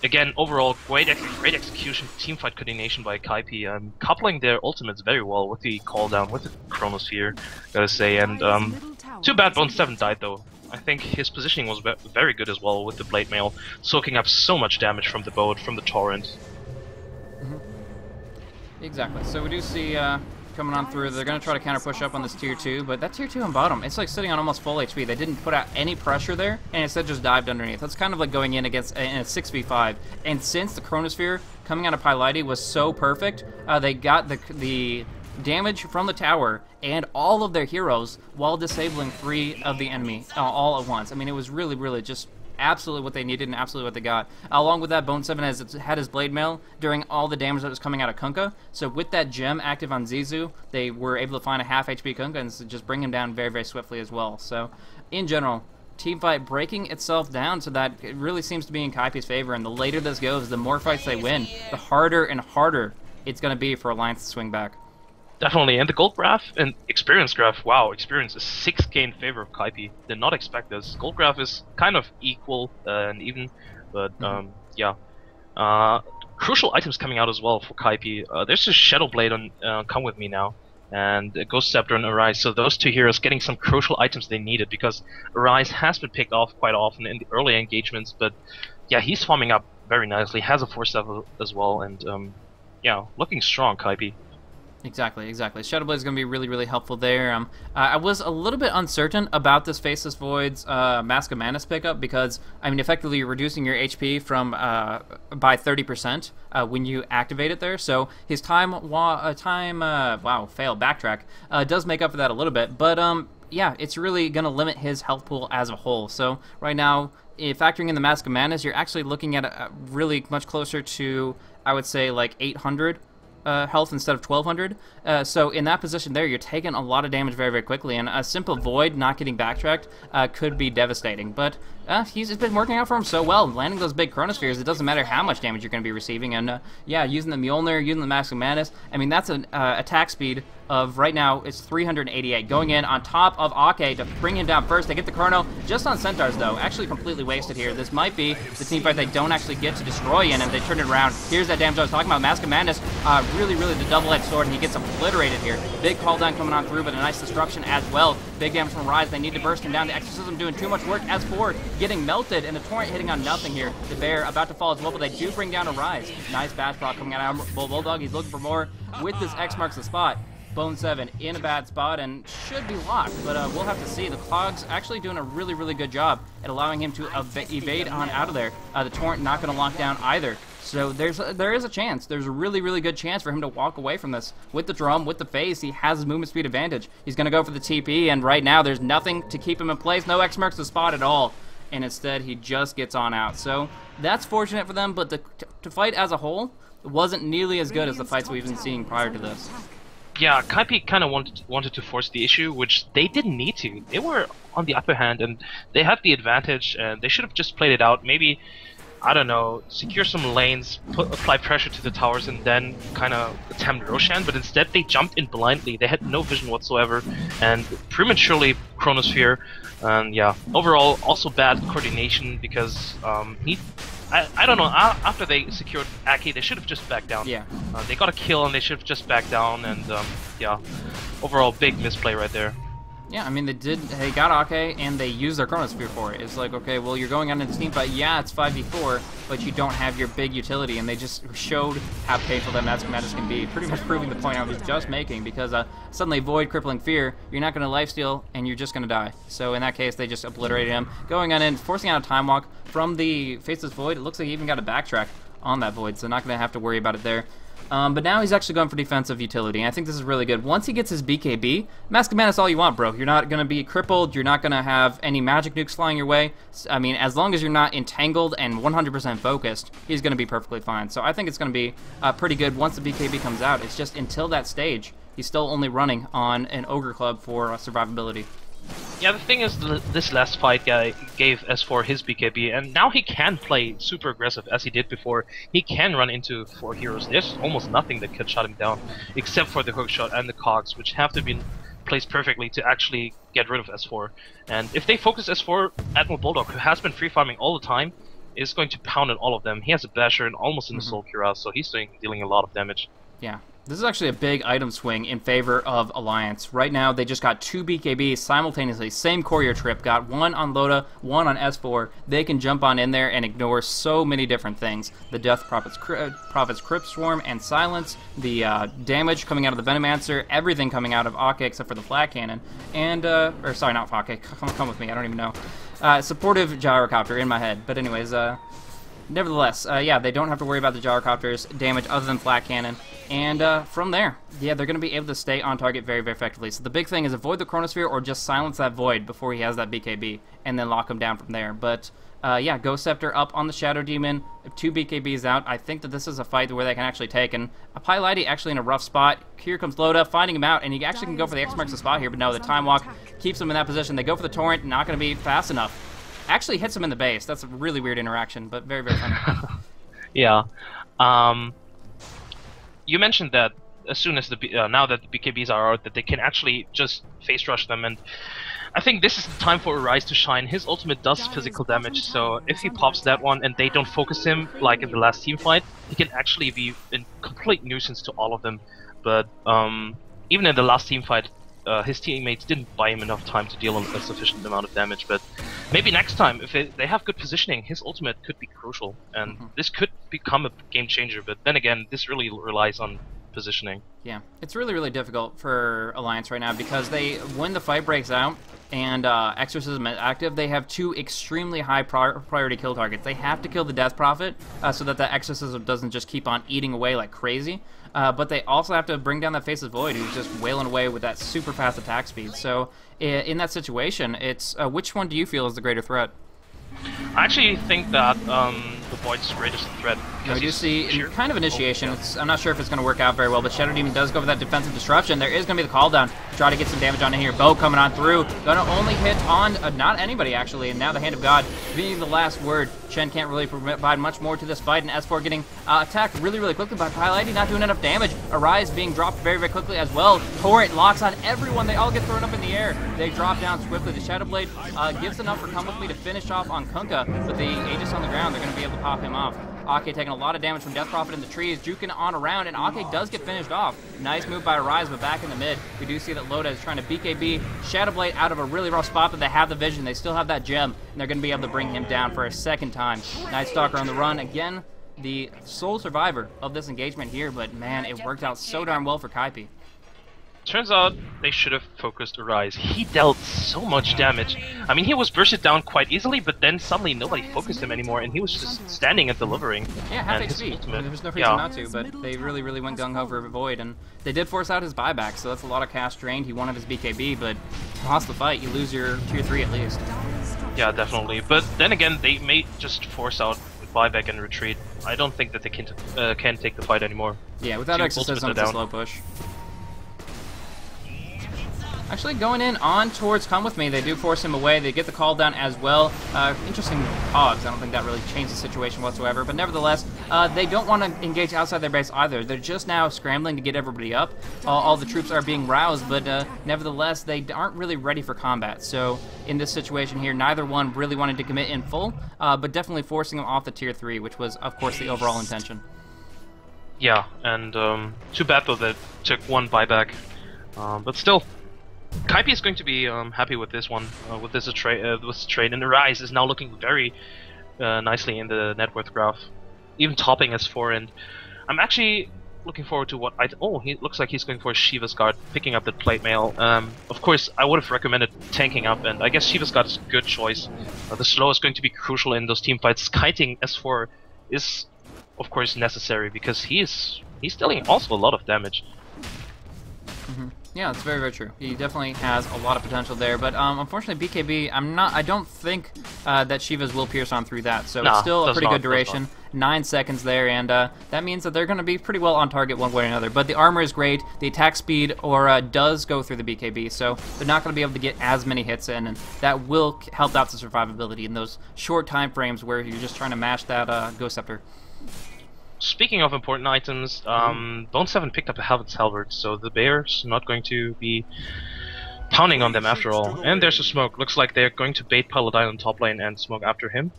again, overall, great execution, teamfight coordination by Kaipi, coupling their ultimates very well with the call down, with the Chronosphere, gotta say. And too bad Bone 7 died though. I think his positioning was very good as well with the Blade Mail, soaking up so much damage from the boat, from the Torrent. Exactly. So we do see coming on through, they're going to try to counter push up on this tier 2, but that tier 2 on bottom, it's like sitting on almost full HP. They didn't put out any pressure there, and instead just dived underneath. That's kind of like going in against in a 6v5. And since the Chronosphere coming out of Piloty was so perfect, they got the damage from the tower and all of their heroes while disabling 3 of the enemy all at once. I mean, it was really, really just absolutely what they needed and absolutely what they got. Along with that, Bone 7 had his Blade Mail during all the damage that was coming out of Kunkka. So with that gem active on Zizou, they were able to find a half HP Kunkka and just bring him down very, very swiftly as well. So in general, teamfight breaking itself down so that it really seems to be in Kaipi's favor. And the later this goes, the more fights they win, the harder and harder it's going to be for Alliance to swing back. Definitely, and the gold graph and experience graph, wow, experience is 6k in favor of Kaipi. Did not expect this. Gold graph is kind of equal and even, but yeah. Crucial items coming out as well for Kaipi. There's a Shadow Blade on Come With Me now, and Ghost Scepter and Arise. So those two heroes getting some crucial items they needed, because Arise has been picked off quite often in the early engagements, but yeah, he's farming up very nicely, has a 4-step as well, and yeah, looking strong, Kaipi. Exactly. Shadow Blade is going to be really, really helpful there. I was a little bit uncertain about this Faceless Void's Mask of Manus pickup because, I mean, effectively you're reducing your HP from by 30% when you activate it there. So his backtrack does make up for that a little bit. But yeah, it's really going to limit his health pool as a whole. So right now, factoring in the Mask of Manus, you're actually looking at really much closer to, I would say, like 800 health instead of 1200. So in that position there, you're taking a lot of damage very, very quickly, and a simple Void not getting backtracked could be devastating. But he's been working out for him so well, landing those big Chronospheres. It doesn't matter how much damage you're going to be receiving, and yeah, using the Mjolnir, using the Mask of Manus, I mean, that's an attack speed of, right now, it's 388. Going in on top of Ake to bring him down first. They get the Chrono just on Centaurs, though. Actually completely wasted here. This might be the teamfight they don't actually get to destroy in, and they turn it around. Here's that damage I was talking about. Mask of Madness, really the double-edged sword, and he gets obliterated here. Big call down coming on through, but a nice destruction as well. Big damage from Rise. They need to burst him down. The Exorcism doing too much work. As for getting melted, and the Torrent hitting on nothing here. The Bear about to fall as well, but they do bring down a Rise. Nice bash block coming out of Bulldog. He's looking for more with this X marks the spot. Bone 7 in a bad spot and should be locked, but we'll have to see. The Clogs actually doing a really good job at allowing him to evade on out of there. The Torrent not going to lock down either. So there is a chance. There's a really good chance for him to walk away from this. With the drum, with the phase, he has his movement speed advantage. He's going to go for the TP, and right now there's nothing to keep him in place. No X marks the spot at all. And instead, he just gets on out. So that's fortunate for them, but to fight as a whole wasn't nearly as good as the fights we've been seeing prior to this. Yeah, Kaipi kind of wanted to force the issue, which they didn't need to. They were on the upper hand, and they had the advantage, and they should have just played it out. Maybe, I don't know, secure some lanes, apply pressure to the towers, and then kind of attempt Roshan, but instead they jumped in blindly. They had no vision whatsoever, and prematurely Chronosphere, and yeah, overall also bad coordination because I don't know, after they secured Aki, they should have just backed down. Yeah. They got a kill and they should have just backed down, and yeah, overall big misplay right there. Yeah, I mean, they got Ake, and they used their Chronosphere for it. It's like, okay, well, you're going on a team fight, yeah, it's 5v4, but you don't have your big utility, and they just showed how painful that Mask of Madness can be, pretty much proving the point I was just making, because suddenly Void, Crippling Fear, you're not going to lifesteal, and you're just going to die. So in that case, they just obliterated him. Going on in, forcing out a Time Walk from the Faceless Void, it looks like he even got a backtrack on that Void, so not going to have to worry about it there. But now he's actually going for defensive utility, and I think this is really good. Once he gets his BKB, Mask of Madness all you want, bro. You're not going to be crippled, you're not going to have any magic nukes flying your way. I mean, as long as you're not entangled and 100% focused, he's going to be perfectly fine. So I think it's going to be pretty good once the BKB comes out. It's just until that stage, he's still only running on an Ogre Club for survivability. Yeah, the thing is, this last fight guy gave S4 his BKB, and now he can play super aggressive as he did before. He can run into 4 heroes. There's almost nothing that could shut him down, except for the hook shot and the cogs, which have to be placed perfectly to actually get rid of S4. And if they focus S4, Admiral Bulldog, who has been free farming all the time, is going to pound on all of them. He has a basher and almost in the Soul Cuirass, so he's dealing a lot of damage. Yeah. This is actually a big item swing in favor of Alliance. Right now, they just got 2 BKBs simultaneously. Same courier trip. Got one on Loda, one on S4. They can jump on in there and ignore so many different things. The Death Prophet's Crypt Swarm and Silence. The damage coming out of the Venomancer. Everything coming out of Ake except for the Flat Cannon. And, or sorry, not Ake. Come with me. I don't even know. Supportive Gyrocopter in my head. But anyways, nevertheless, yeah, they don't have to worry about the Gyrocopter's damage other than Flat Cannon. And from there, yeah, they're going to be able to stay on target very, very effectively. So the big thing is avoid the Chronosphere or just silence that Void before he has that BKB, and then lock him down from there. But yeah, Ghost Scepter up on the Shadow Demon, 2 BKBs out. I think that this is a fight where they can actually take. And Pylighty actually in a rough spot. Here comes Loda, finding him out, and he actually can go for the X marks the spot here. But no, the Time Walk keeps him in that position. They go for the Torrent, not going to be fast enough. Actually hits him in the base. That's a really weird interaction, but very, very funny. Yeah. You mentioned that as soon as now that the BKBs are out, that they can actually just face rush them, and I think this is the time for Arise to shine. His ultimate does physical damage, so if he pops that one and they don't focus him, like in the last team fight, he can actually be a complete nuisance to all of them. But even in the last team fight, his teammates didn't buy him enough time to deal a sufficient amount of damage. But maybe next time, if they have good positioning, his ultimate could be crucial, and this could become a game changer. But then again, this really relies on positioning. Yeah, it's really, really difficult for Alliance right now because when the fight breaks out and Exorcism is active, they have two extremely high priority kill targets. They have to kill the Death Prophet so that the Exorcism doesn't just keep on eating away like crazy. But they also have to bring down that Faceless Void, who's just wailing away with that super fast attack speed. So in that situation, it's which one do you feel is the greater threat? I actually think that the Void's greatest threat. We do see kind of initiation. I'm not sure if it's going to work out very well, but Shadow Demon does go for that defensive disruption. There is going to be the call down. Try to get some damage on in here. Bo coming on through. Going to only hit on not anybody, actually. And now the Hand of God being the last word. Chen can't really provide much more to this fight, and S4 getting attacked really, really quickly by Piloty, not doing enough damage. Arise being dropped very, very quickly as well. Torrent locks on everyone. They all get thrown up in the air. They drop down swiftly. The Shadow Blade gives enough for Come With Me to finish off on Kunkka, but the Aegis on the ground, they're going to be able to pop him off. Ake taking a lot of damage from Death Prophet in the trees, juking on around, and Ake does get finished off. Nice move by Arise, but back in the mid, we do see that Loda is trying to BKB Shadow Blade out of a really rough spot, but they have the vision. They still have that gem, and they're going to be able to bring him down for a second time. Night Stalker on the run. Again, the sole survivor of this engagement here, but man, it worked out so darn well for Kaipi. Turns out they should have focused Arise. He dealt so much damage. I mean, he was bursted down quite easily, but then suddenly nobody focused him anymore, and he was just standing and delivering. Yeah, half HP. There was no reason not to, but they really, really went gung-ho for Void, and they did force out his buyback, so that's a lot of cash drained. He wanted his BKB, but lost the fight. You lose your tier 3 at least. Yeah, definitely. But then again, they may just force out buyback and retreat. I don't think that they can take the fight anymore. Yeah, without Exorcism, it's a slow push. Actually, going in on towards Come With Me, they do force him away. They get the call down as well. Interesting hogs. I don't think that really changed the situation whatsoever. But nevertheless, they don't want to engage outside their base either. They're just now scrambling to get everybody up. All the troops are being roused, but nevertheless, they aren't really ready for combat. So in this situation here, neither one really wanted to commit in full, but definitely forcing them off the tier 3, which was, of course, the overall intention. Yeah, and too bad though that took one buyback. But still, Kaipi is going to be happy with this one, with this trade, and the Rise is now looking very nicely in the net worth graph, even topping S4. And I'm actually looking forward to what he looks like he's going for Shiva's Guard, picking up that plate mail. Of course, I would have recommended tanking up, and I guess Shiva's Guard is a good choice. The slow is going to be crucial in those team fights. Kiting S4 is, of course, necessary because he's dealing also a lot of damage. Yeah, it's very, very true. He definitely has a lot of potential there, but unfortunately, BKB, I don't think that Shiva's will pierce on through that, so it's still a pretty good duration. 9 seconds there, and that means that they're going to be pretty well on target one way or another. But the armor is great, the attack speed does go through the BKB, so they're not going to be able to get as many hits in, and that will help out the survivability in those short time frames where you're just trying to mash that Ghost Scepter. Speaking of important items, Bone 7 picked up a Helvet's Halberd, so the Bear's not going to be pounding on them after all. And there's a smoke. Looks like they're going to bait Paladin on top lane and smoke after him.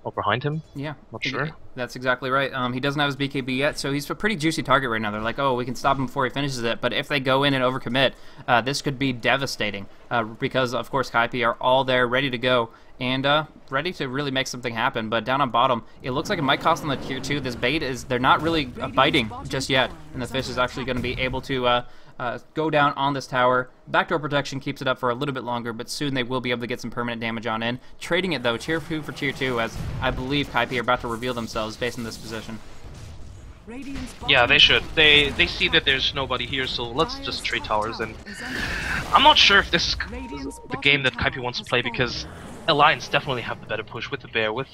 Or behind him. Yeah. Not sure. That's exactly right. He doesn't have his BKB yet, so he's a pretty juicy target right now. They're like, oh, we can stop him before he finishes it. But if they go in and overcommit, this could be devastating. Because, of course, Kaipi are all there, ready to go. And ready to really make something happen. But down on bottom, it looks like it might cost them the tier 2. This bait they're not really biting just yet. And the fish is actually going to be able to go down on this tower. Backdoor protection keeps it up for a little bit longer, but soon they will be able to get some permanent damage on in. Trading it though, tier 2 for tier 2, as I believe Kaipi are about to reveal themselves based on this position. Yeah, they should. They see that there's nobody here, so let's just trade towers. And I'm not sure if this is the game that Kaipi wants to play, because Alliance definitely have the better push with the Bear, with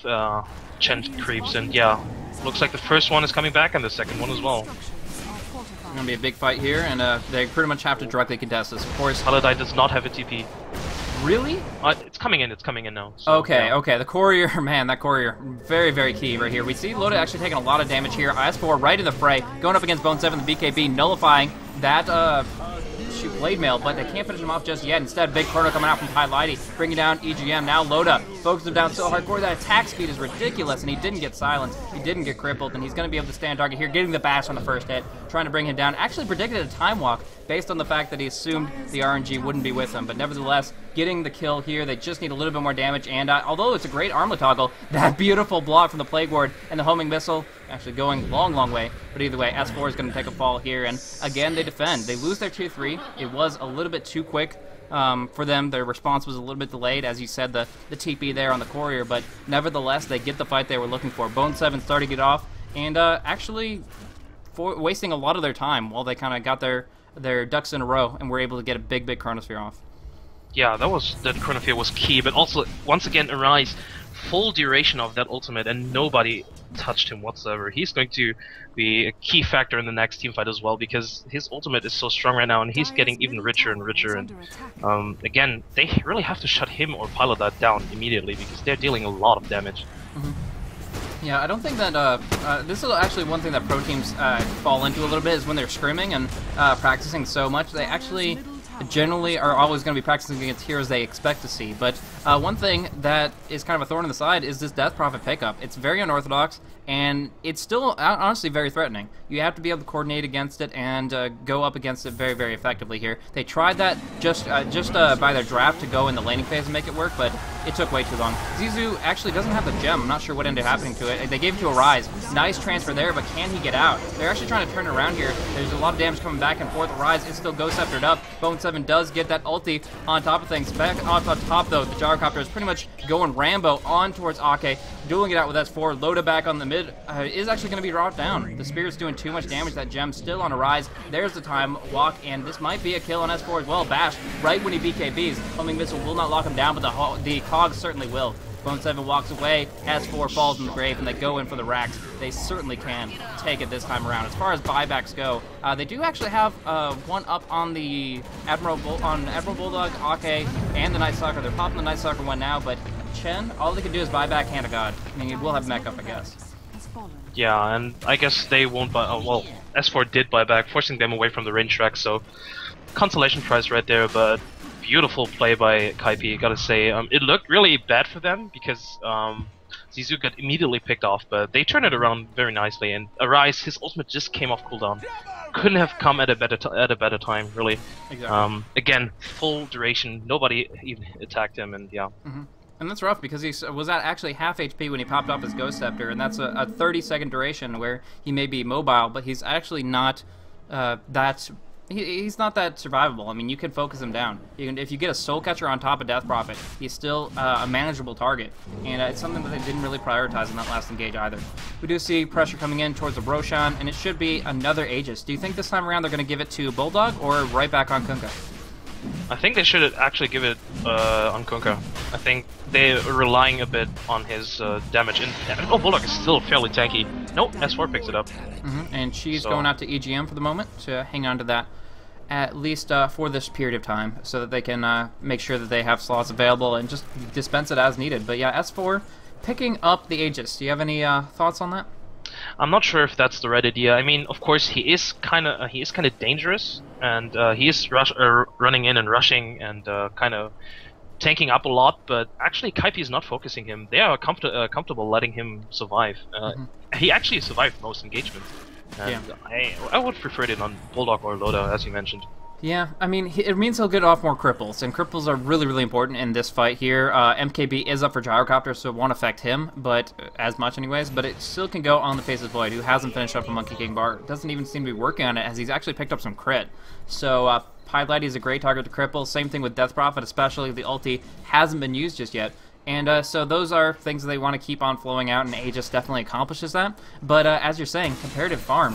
Chen creeps, and yeah, looks like the first one is coming back and the second one as well. It's going to be a big fight here, and they pretty much have to directly contest this. Of course, Paladin does not have a TP. Really? It's coming in now. So, okay, yeah. Okay, the courier, man, that courier, very, very key right here. We see Loda actually taking a lot of damage here. IS4 right in the fray, going up against Bone 7, the BKB, nullifying that shoot Blade Mail, but they can't finish him off just yet. Instead, Big Chrono coming out from Kaipi, bringing down EGM. Now Loda focuses him down so hardcore. That attack speed is ridiculous, and he didn't get silenced. He didn't get crippled, and he's going to be able to stay on target here, getting the bash on the first hit, trying to bring him down. Actually predicted a time walk based on the fact that he assumed the RNG wouldn't be with him, but nevertheless, getting the kill here. They just need a little bit more damage, and although it's a great armlet toggle, that beautiful block from the Plague Ward and the homing missile actually going long way. But either way, S4 is going to take a fall here, and again, they defend. They lose their tier 3. It was a little bit too quick for them. Their response was a little bit delayed, as you said, the TP there on the courier, but nevertheless, they get the fight they were looking for. Bone 7 starting it off, and actually wasting a lot of their time while they kind of got their ducks in a row and were able to get a big Chronosphere off. Yeah, that Chronosphere was key, but also, once again, Arise, full duration of that ultimate, and nobody touched him whatsoever. He's going to be a key factor in the next team fight as well, because his ultimate is so strong right now, and he's getting even richer and richer. And again, they really have to shut him or Pilot that down immediately, because they're dealing a lot of damage. Yeah, I don't think that this is actually one thing that pro teams fall into a little bit, is when they're scrimming and practicing so much, they actually generally are always going to be practicing against heroes they expect to see. But one thing that is kind of a thorn in the side is this Death Prophet pickup. It's very unorthodox, and it's still honestly very threatening. You have to be able to coordinate against it and go up against it very effectively here. They tried that just by their draft to go in the laning phase and make it work, but it took way too long. Zizu actually doesn't have the gem. I'm not sure what ended up happening to it. They gave it to Arise. Nice transfer there, but can he get out? They're actually trying to turn it around here. There's a lot of damage coming back and forth. Arise is still Ghost Sceptered up. Bone 7 does get that ulti on top of things. Back on top, though, the Gyrocopter is pretty much going Rambo on towards Ake, dueling it out with S4. Loda back on the mid is actually going to be dropped down. The Spirit's doing too much damage. That gem still on Arise. There's the time walk, and this might be a kill on S4 as well. Bash right when he BKBs. Homing Missile will not lock him down, but the Cogs certainly will. Bone 7 walks away, S4 falls in the grave, and they go in for the racks. They certainly can take it this time around. As far as buybacks go, they do actually have one up on the Admiral Bulldog, Ake, and the Night Stalker. They're popping the Night Stalker one now, but Chen, all they can do is buy back Hand of God. I mean, he will have mech up, I guess. Yeah, and I guess they won't buy. Well, S4 did buy back, forcing them away from the range track, so consolation prize right there, but beautiful play by Kaipi, gotta say. It looked really bad for them because Zizu got immediately picked off, but they turned it around very nicely. And Arise, his ultimate just came off cooldown. Couldn't have come at a better time, really. Exactly. Again, full duration. Nobody even attacked him, and yeah. And that's rough because he was at actually half HP when he popped off his Ghost Scepter, and that's a 30-second duration where he may be mobile, but he's actually not he's not that survivable. I mean, you can focus him down. If you get a Soul Catcher on top of Death Prophet, he's still a manageable target, and it's something that they didn't really prioritize in that last engage either. We do see pressure coming in towards the Roshan, and it should be another Aegis. Do you think this time around they're going to give it to Bulldog or right back on Kunkka? I think they should actually give it on Kunkka. I think they're relying a bit on his damage. And Bulldog is still fairly tanky. Nope, S4 picks it up. And she's going out to EGM for the moment to hang on to that, at least for this period of time, so that they can make sure that they have slots available and just dispense it as needed. But yeah, S4 picking up the Aegis. Do you have any thoughts on that? I'm not sure if that's the right idea. I mean, of course, he is kind of dangerous, and he is running in and rushing and kind of tanking up a lot. But actually, Kaipi is not focusing him. They are comfortable letting him survive. He actually survived most engagements. And I would prefer it on Bulldog or Loda, as you mentioned. Yeah, I mean, it means he'll get off more cripples, and cripples are really important in this fight here. MKB is up for Gyrocopter, so it won't affect him, but as much anyways, but it still can go on the Faceless Void, who hasn't finished up a Monkey King bar. Doesn't even seem to be working on it, as he's actually picked up some crit. So, Pied is a great target to cripple. Same thing with Death Prophet, especially the ulti hasn't been used just yet. And so those are things that they want to keep on flowing out, and Aegis definitely accomplishes that. But as you're saying, comparative farm.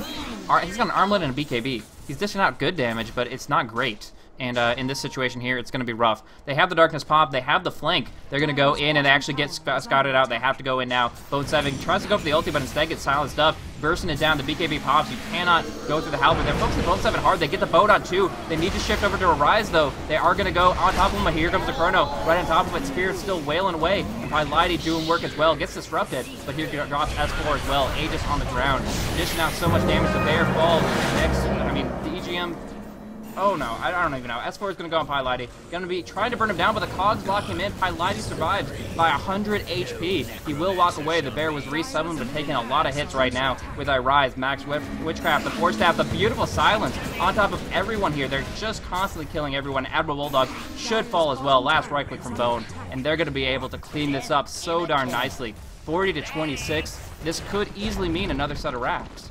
He's got an armlet and a BKB. He's dishing out good damage, but it's not great. And in this situation here, it's going to be rough. They have the Darkness Pop. They have the flank. They're going to go in and actually get scouted out. They have to go in now. Bone 7 tries to go for the ulti, but instead gets silenced up. Bursting it down. The BKB pops. You cannot go through the halberd. They're focusing Bone 7 hard. They get the boat on 2. They need to shift over to Arise, though. They are going to go on top of him. Here comes the Chrono. Right on top of it. Spirit's still wailing away. And Pied doing work as well. Gets disrupted. But here drops S4 as well. Aegis on the ground. Dishing out so much damage. The Bear falls. Next, I mean, the EGM... Oh no, I don't even know. S4 is going to go on Pilates. Going to be trying to burn him down, but the cogs lock him in. Pilates survives by 100 HP. He will walk away. The bear was resummoned, but taking a lot of hits right now with Rise, Max Witchcraft, the Force Staff, the beautiful silence on top of everyone here. They're just constantly killing everyone. Admiral Bulldog should fall as well. Last right click from Bone, and they're going to be able to clean this up so darn nicely. 40 to 26. This could easily mean another set of racks.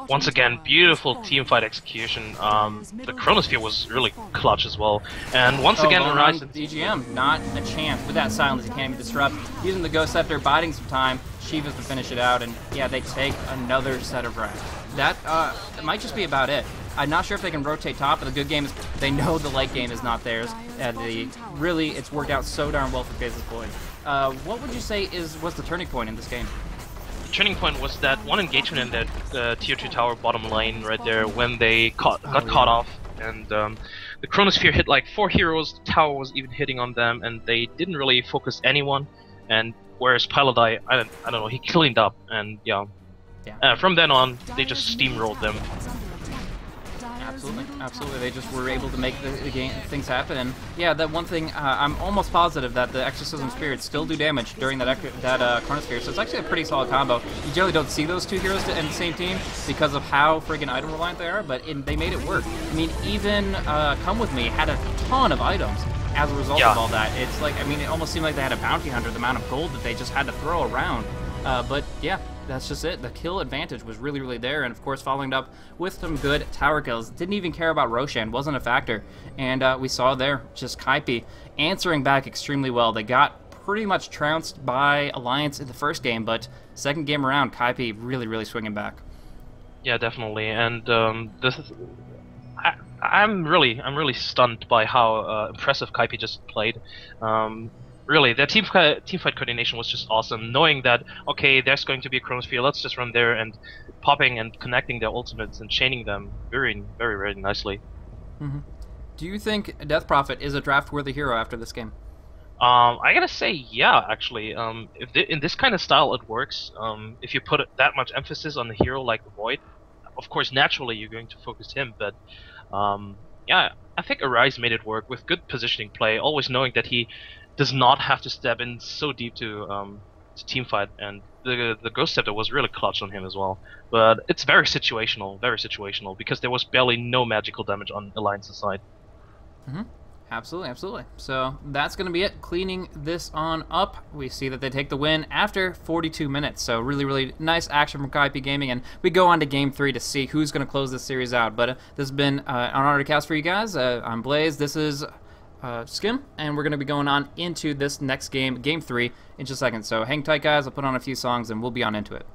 Once again, beautiful teamfight execution. The Chronosphere was really clutch as well. And once again, Rise DGM, not a chance. With that silence, he can't even disrupt. Using the Ghost Scepter, biding some time. Shivas to finish it out, and yeah, they take another set of racks. That might just be about it. I'm not sure if they can rotate top, but the good game is they know the late game is not theirs. And really, it's worked out so darn well for Faceless Void. What would you say was the turning point in this game? Turning point was that one engagement in that tier 2 tower bottom lane right there when they got caught off, and the Chronosphere hit like 4 heroes. The tower was even hitting on them, and they didn't really focus anyone. And whereas Pilatai, I don't know, he cleaned up, and yeah. From then on, they just steamrolled them. Absolutely. They just were able to make the game things happen. And yeah, that one thing, I'm almost positive that the Exorcism Spirits still do damage during that Chronosphere. So it's actually a pretty solid combo. You generally don't see those two heroes in the same team because of how friggin' item reliant they are, but they made it work. I mean, even Come With Me had a ton of items as a result of all that. It's like, I mean, it almost seemed like they had a bounty hunter, the amount of gold that they just had to throw around. But yeah, that's just it. The kill advantage was really, really there, and of course following up with some good tower kills. Didn't even care about Roshan, wasn't a factor. And we saw there just Kaipi answering back extremely well. They got pretty much trounced by Alliance in the first game, but second game around, Kaipi really, really swinging back. Yeah, definitely. And this is, I'm really stunned by how impressive Kaipi just played. Really, their teamfight coordination was just awesome. Knowing that, okay, there's going to be a Chronosphere, let's just run there and popping and connecting their ultimates and chaining them very, very, very nicely. Mm-hmm. Do you think Death Prophet is a draft-worthy hero after this game? I gotta say, yeah, actually. In this kind of style, it works. If you put that much emphasis on the hero like Void, of course, naturally you're going to focus him. But yeah, I think Arise made it work with good positioning play, always knowing that he does not have to step in so deep to teamfight, and the Ghost Scepter was really clutch on him as well. But it's very situational, because there was barely no magical damage on Alliance's side. Mm-hmm. Absolutely. So that's going to be it. Cleaning this on up. We see that they take the win after 42 minutes. So really, really nice action from Kaipi Gaming. And we go on to Game 3 to see who's going to close this series out. But this has been an honor to cast for you guys. I'm Blaze. This is Skim. And we're going to be going on into this next game, Game 3, in just a second. So hang tight, guys. I'll put on a few songs and we'll be on into it.